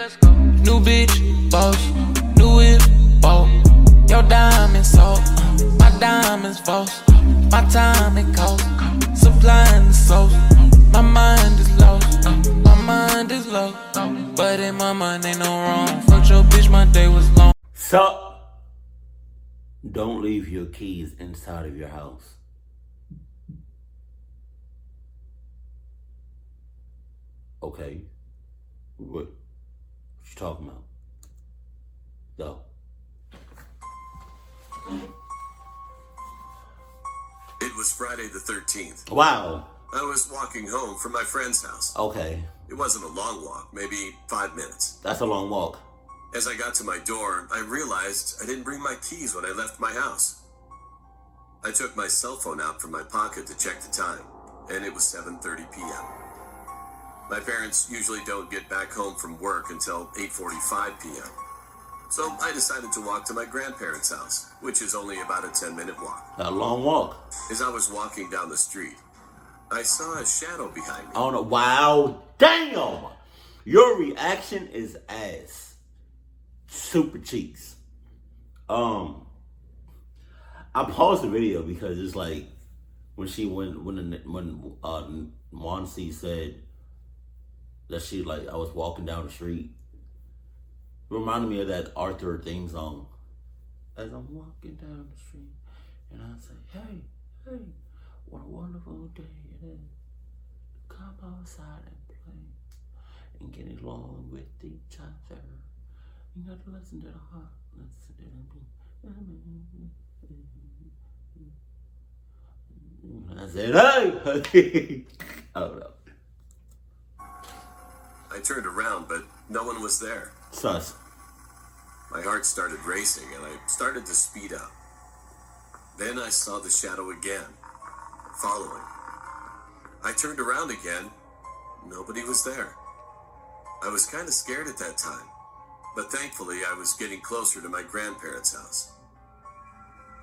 let's go. New bitch, boss, new whip, ball. Your diamonds soft, my diamonds false. My time it costs, supplying the sauce. My mind is lost, my mind is lost. But in my mind ain't no wrong. Fuck your bitch, my day was long. So, don't leave your keys inside of your house. Okay. What you talking about? Go. It was Friday the 13th. Wow. I was walking home from my friend's house. Okay. It wasn't a long walk, maybe 5 minutes. That's a long walk. As I got to my door, I realized I didn't bring my keys when I left my house. I took my cell phone out from my pocket to check the time, and it was 7:30 p.m. My parents usually don't get back home from work until 8:45 p.m. So I decided to walk to my grandparents' house, which is only about a 10-minute walk. A long walk. As I was walking down the street, I saw a shadow behind me. Oh no! Wow! Damn! Your reaction is ass. Super cheeks. I paused the video because it's like when Wansee said that she I was walking down the street. It reminded me of that Arthur theme song. As I'm walking down the street, and I say, "Hey, what a wonderful day it is. Come outside and play and get along with each other. You got to listen to the heart, listen to the beat." I said, "Hey!" Oh no. I turned around, but no one was there. Sus. My heart started racing, and I started to speed up. Then I saw the shadow again, following. I turned around again. Nobody was there. I was kind of scared at that time, but thankfully I was getting closer to my grandparents' house.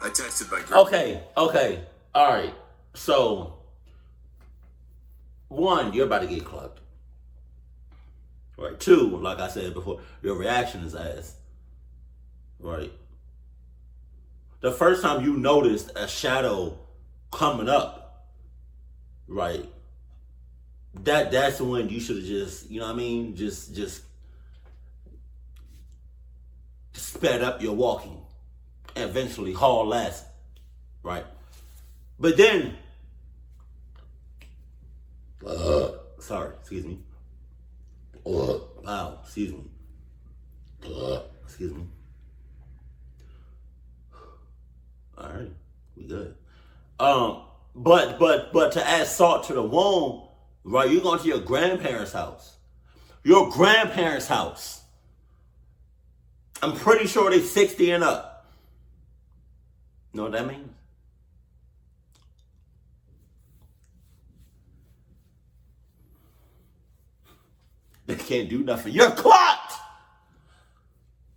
I texted my grandparents. Okay. All right. So, one, you're about to get clubbed. Right. Two, like I said before, your reaction is ass. Right. The first time you noticed a shadow coming up, right, that's when you should have just, you know what I mean, just sped up your walking and eventually haul ass, right? But then, sorry, excuse me. Wow, excuse me. Excuse me. All right, we good. But to add salt to the wound, right? You're going to your grandparents' house. Your grandparents' house. I'm pretty sure they 60 and up. Know what that means? They can't do nothing. You're clocked.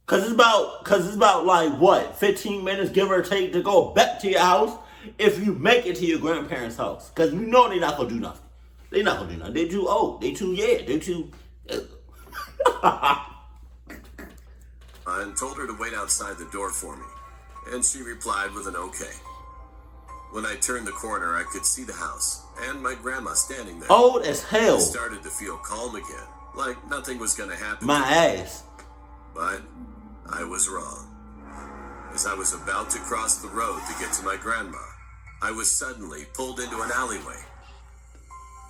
Cause it's about like what, 15 minutes give or take to go back to your house if you make it to your grandparents' house. Cause you know they're not gonna do nothing. They're not gonna do nothing. They're too old. They're too. And told her to wait outside the door for me, and she replied with an okay. When I turned the corner, I could see the house and my grandma standing there. Old as hell. I started to feel calm again, like nothing was gonna happen. My ass. But I was wrong. As I was about to cross the road to get to my grandma, I was suddenly pulled into an alleyway.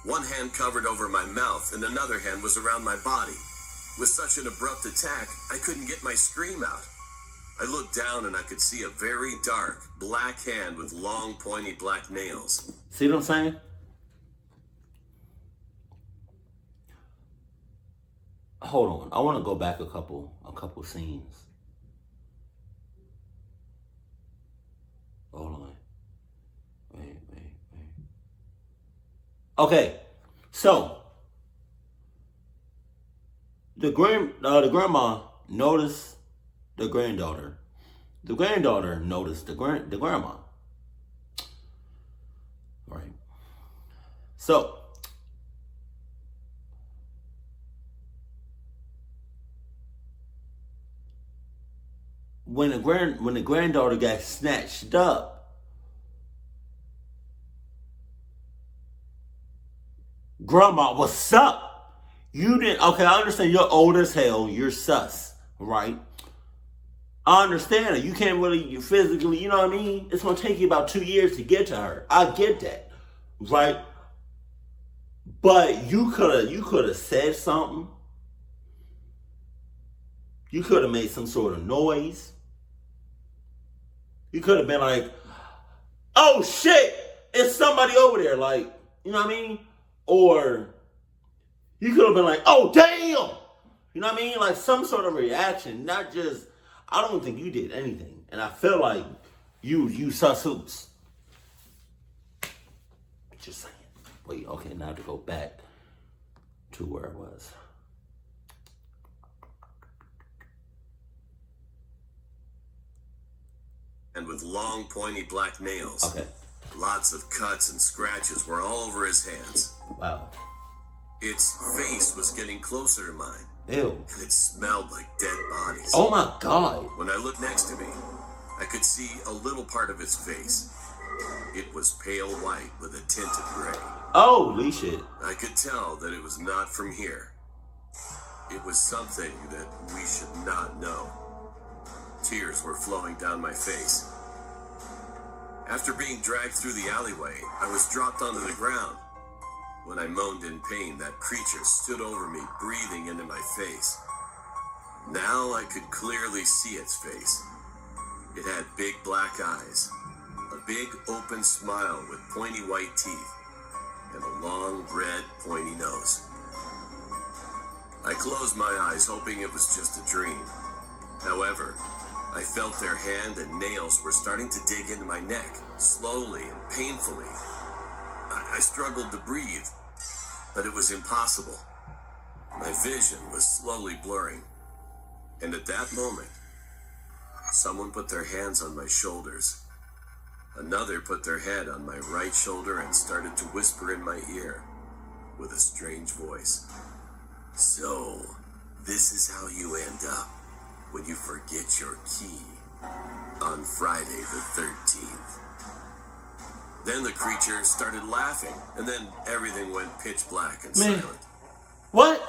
One hand covered over my mouth and another hand was around my body. With such an abrupt attack, I couldn't get my scream out. I looked down and I could see a very dark, black hand with long, pointy black nails. See what I'm saying? Hold on. I want to go back a couple scenes. Hold on. Wait. Okay. So, the grandma noticed the granddaughter. The granddaughter noticed the grandma. Right. So, when the granddaughter got snatched up, Grandma, what's up? You didn't, okay, I understand you're old as hell, you're sus, right? I understand it. You can't really physically, you know what I mean? It's going to take you about 2 years to get to her. I get that, right? But you could have said something. You could have made some sort of noise. You could have been like, oh shit, it's somebody over there. Like, you know what I mean? Or you could have been like, oh damn. You know what I mean? Like some sort of reaction, not just, I don't think you did anything. And I feel like you sus hoops. Just saying. Wait, okay, now to go back to where I was. And with long, pointy black nails. Okay. Lots of cuts and scratches were all over his hands. Wow. Its face was getting closer to mine. Ew. And it smelled like dead bodies. Oh my God. When I looked next to me, I could see a little part of its face. It was pale white with a tint of gray. Holy shit. I could tell that it was not from here. It was something that we should not know. Tears were flowing down my face. After being dragged through the alleyway, I was dropped onto the ground. When I moaned in pain, that creature stood over me, breathing into my face. Now I could clearly see its face. It had big black eyes, a big open smile with pointy white teeth, and a long red pointy nose. I closed my eyes, hoping it was just a dream. However, I felt their hand and nails were starting to dig into my neck, slowly and painfully. I struggled to breathe, but it was impossible. My vision was slowly blurring. And at that moment, someone put their hands on my shoulders. Another put their head on my right shoulder and started to whisper in my ear with a strange voice. So, this is how you end up when you forget your key on Friday the 13th. Then the creature started laughing, and then everything went pitch black and silent. What?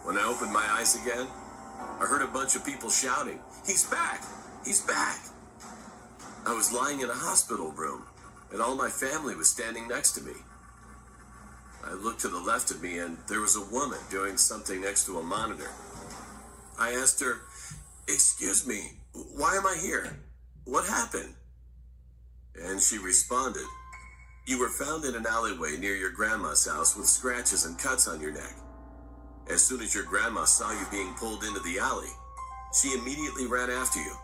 When I opened my eyes again, I heard a bunch of people shouting, "He's back! He's back!" I was lying in a hospital room, and all my family was standing next to me. I looked to the left of me, and there was a woman doing something next to a monitor. I asked her, "Excuse me, why am I here? What happened?" And she responded, "You were found in an alleyway near your grandma's house with scratches and cuts on your neck. As soon as your grandma saw you being pulled into the alley, she immediately ran after you.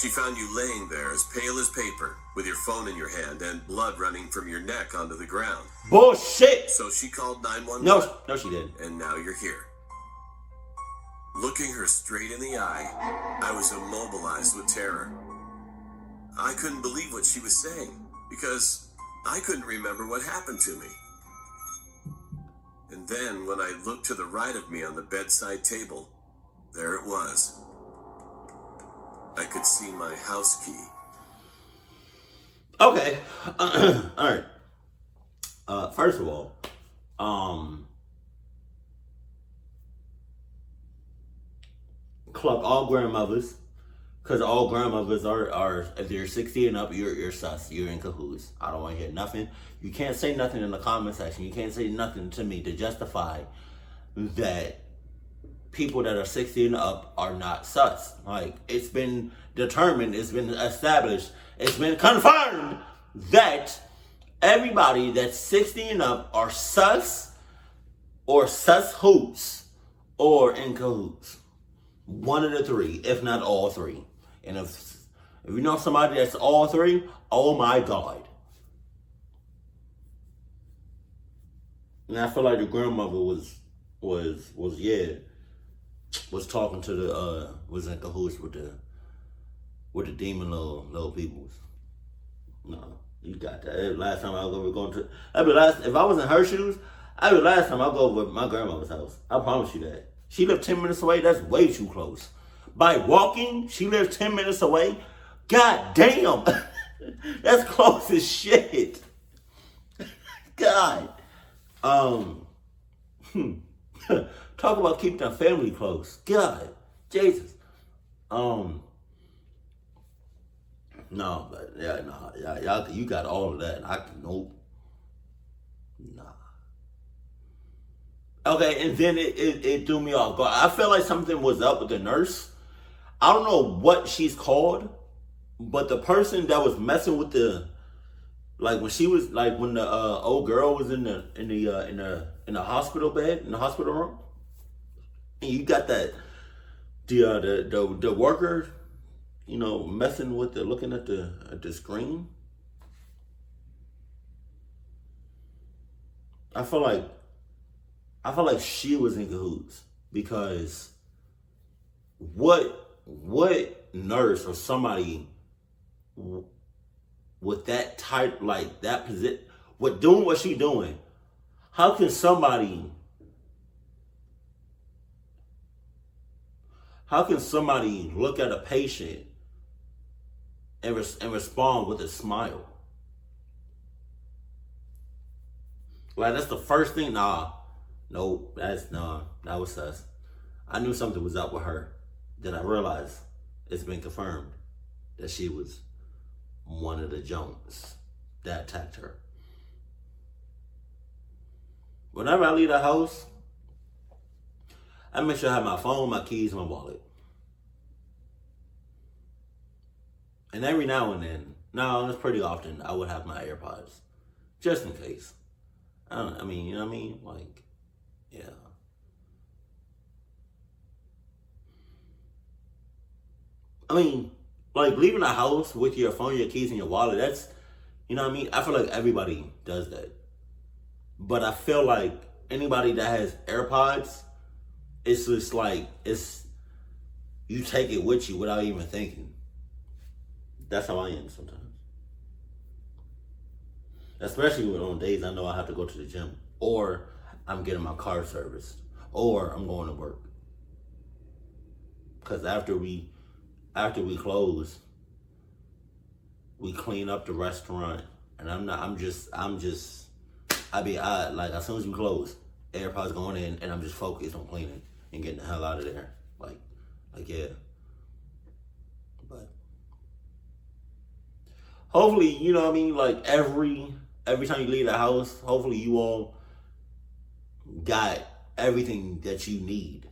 She found you laying there as pale as paper, with your phone in your hand and blood running from your neck onto the ground. Bullshit! So she called 911. No, she didn't. And now you're here." Looking her straight in the eye, I was immobilized with terror. I couldn't believe what she was saying, because I couldn't remember what happened to me. And then, when I looked to the right of me on the bedside table, there it was. I could see my house key. Okay. Alright. First of all, club all grandmothers, because all grandmothers are if you're 60 and up, you're sus, you're in cahoots. I don't want to hear nothing. You can't say nothing in the comment section. You can't say nothing to me to justify that people that are 60 and up are not sus. Like, it's been determined, it's been established, it's been confirmed that everybody that's 60 and up are sus or sus hoops or in cahoots. One of the three, if not all three. And if you know somebody that's all three, oh my God. And I feel like the grandmother was talking to the was in cahoots with the demon little peoples. No, you got that. Every last time I was going to if I was in her shoes, every last time I go over my grandmother's house. I promise you that. She lived 10 minutes away. That's way too close. by walking. She lives 10 minutes away. God damn. That's close as shit. God. Talk about keeping the family close. God. Jesus. No, but yeah, no, y'all, you got all of that. I can, nope. Nah. Okay, and then it threw me off guard. I felt like something was up with the nurse. I don't know what she's called, but the person that was messing with the, like when she was like when the old girl was in the hospital bed, in the hospital room, and you got that the worker, you know, messing with the, looking at the screen. I feel like she was in cahoots, because what nurse or somebody with that type, like that position, with doing what she doing, how can somebody look at a patient and respond with a smile? Like, that's the first thing. That was sus. I knew something was up with her. Then I realized it's been confirmed that she was one of the Jones that attacked her. Whenever I leave the house, I make sure I have my phone, my keys, my wallet. And every now and then, no, it's pretty often, I would have my AirPods, just in case. You know what I mean? Like, yeah. I mean, like, leaving the house with your phone, your keys, and your wallet, that's, you know what I mean? I feel like everybody does that. But I feel like anybody that has AirPods, it's just like, you take it with you without even thinking. That's how I am sometimes. Especially on days I know I have to go to the gym, or I'm getting my car serviced, or I'm going to work. Because after we close, we clean up the restaurant, and like, as soon as we close, AirPods going in, and I'm just focused on cleaning and getting the hell out of there. Like yeah. But hopefully, you know what I mean, like every time you leave the house, hopefully you all got everything that you need.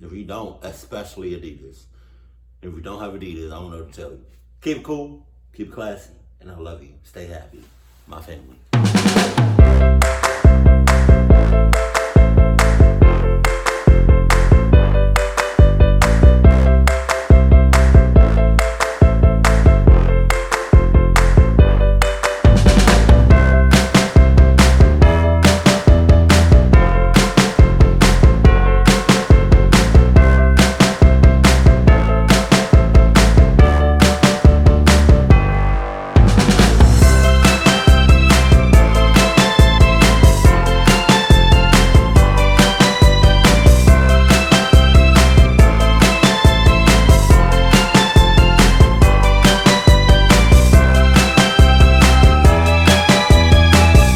If you don't, especially Adidas. If you don't have Adidas, I don't know what to tell you. Keep it cool, keep it classy, and I love you. Stay happy, my family.